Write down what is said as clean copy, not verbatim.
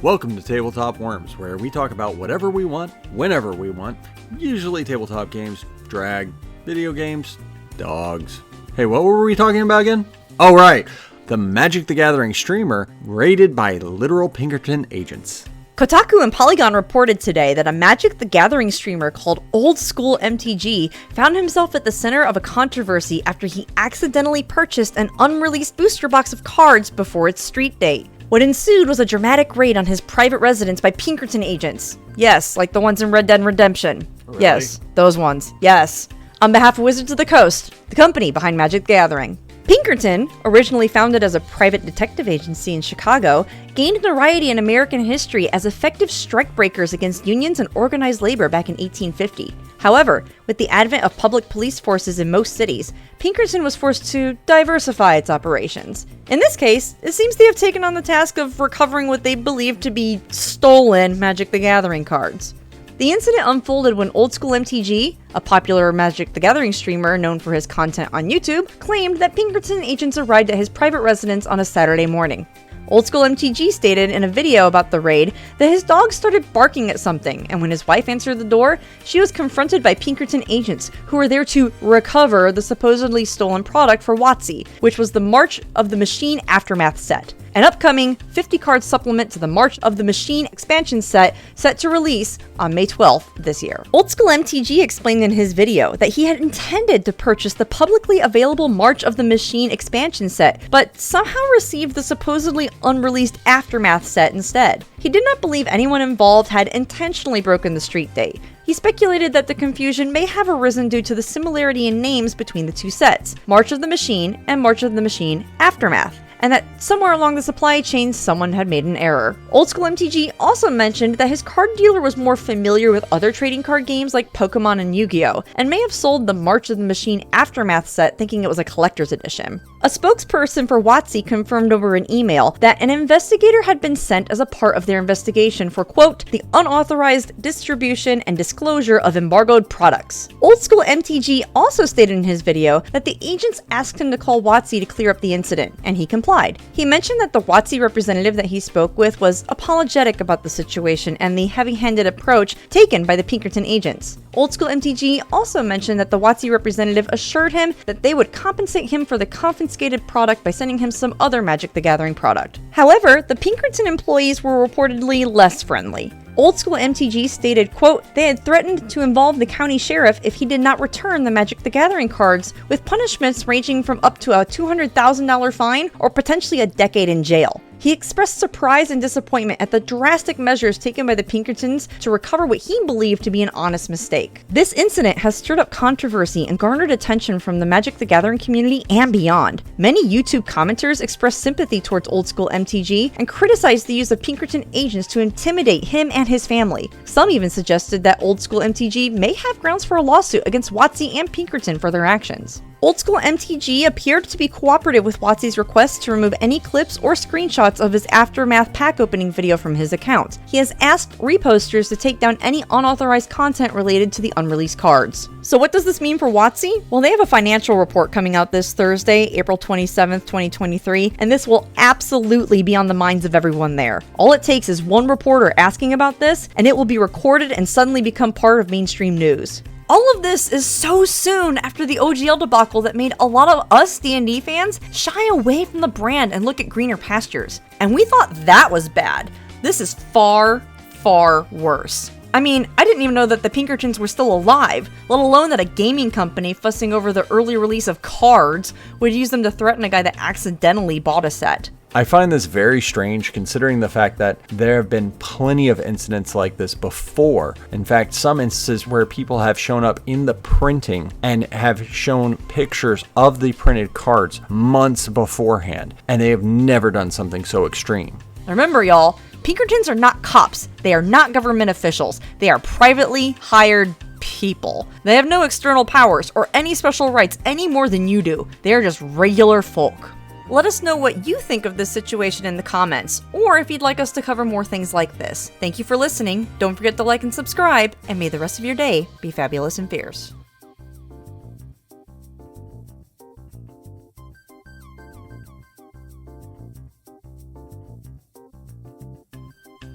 Welcome to Tabletop Worms, where we talk about whatever we want, whenever we want, usually tabletop games, drag, video games, dogs. Hey, what were we talking about again? Oh, right, the Magic the Gathering streamer raided by literal Pinkerton agents. Kotaku and Polygon reported today that a Magic the Gathering streamer called Old School MTG found himself at the center of a controversy after he accidentally purchased an unreleased booster box of cards before its street date. What ensued was a dramatic raid on his private residence by Pinkerton agents. Yes, like the ones in Red Dead Redemption. Really? Yes, those ones. Yes. On behalf of Wizards of the Coast, the company behind Magic the Gathering. Pinkerton, originally founded as a private detective agency in Chicago, gained notoriety in American history as effective strikebreakers against unions and organized labor back in 1850. However, with the advent of public police forces in most cities, Pinkerton was forced to diversify its operations. In this case, it seems they have taken on the task of recovering what they believe to be stolen Magic the Gathering cards. The incident unfolded when Old School MTG, a popular Magic the Gathering streamer known for his content on YouTube, claimed that Pinkerton agents arrived at his private residence on a Saturday morning. Old School MTG stated in a video about the raid that his dog started barking at something, and when his wife answered the door, she was confronted by Pinkerton agents who were there to recover the supposedly stolen product for wotc, which was the March of the Machine Aftermath set, an upcoming 50-card supplement to the March of the Machine expansion set to release on May 12th this year. Old School MTG explained in his video that he had intended to purchase the publicly available March of the Machine expansion set, but somehow received the supposedly unreleased Aftermath set instead. He did not believe anyone involved had intentionally broken the street date. He speculated that the confusion may have arisen due to the similarity in names between the two sets, March of the Machine and March of the Machine Aftermath, and that somewhere along the supply chain someone had made an error. Old School MTG also mentioned that his card dealer was more familiar with other trading card games like Pokemon and Yu-Gi-Oh! And may have sold the March of the Machine Aftermath set thinking it was a collector's edition. A spokesperson for wotc confirmed over an email that an investigator had been sent as a part of their investigation for, quote, the unauthorized distribution and disclosure of embargoed products. Old School MTG also stated in his video that the agents asked him to call wotc to clear up the incident, and he complied. He mentioned that the wotc representative that he spoke with was apologetic about the situation and the heavy-handed approach taken by the Pinkerton agents. Old School MTG also mentioned that the wotc representative assured him that they would compensate him for the confiscated product by sending him some other Magic the Gathering product. However, the Pinkerton employees were reportedly less friendly. Old School MTG stated, quote, they had threatened to involve the county sheriff if he did not return the Magic the Gathering cards, with punishments ranging from up to a $200,000 fine or potentially a decade in jail. He expressed surprise and disappointment at the drastic measures taken by the Pinkertons to recover what he believed to be an honest mistake. This incident has stirred up controversy and garnered attention from the Magic the Gathering community and beyond. Many YouTube commenters expressed sympathy towards Old School MTG and criticized the use of Pinkerton agents to intimidate him and his family. Some even suggested that Old School MTG may have grounds for a lawsuit against wotc and Pinkerton for their actions. Old School MTG appeared to be cooperative with wotc's request to remove any clips or screenshots of his Aftermath pack opening video from his account. He has asked reposters to take down any unauthorized content related to the unreleased cards. So what does this mean for wotc? Well, they have a financial report coming out this Thursday, April 27th, 2023, and this will absolutely be on the minds of everyone there. All it takes is one reporter asking about this, and it will be recorded and suddenly become part of mainstream news. All of this is so soon after the OGL debacle that made a lot of us D&D fans shy away from the brand and look at greener pastures. And we thought that was bad. This is far, far worse. I mean, I didn't even know that the Pinkertons were still alive, let alone that a gaming company fussing over the early release of cards would use them to threaten a guy that accidentally bought a set. I find this very strange considering the fact that there have been plenty of incidents like this before. In fact, some instances where people have shown up in the printing and have shown pictures of the printed cards months beforehand, and they have never done something so extreme. Remember, y'all, Pinkertons are not cops. They are not government officials. They are privately hired people. They have no external powers or any special rights any more than you do. They are just regular folk. Let us know what you think of this situation in the comments, or if you'd like us to cover more things like this. Thank you for listening, don't forget to like and subscribe, and may the rest of your day be fabulous and fierce.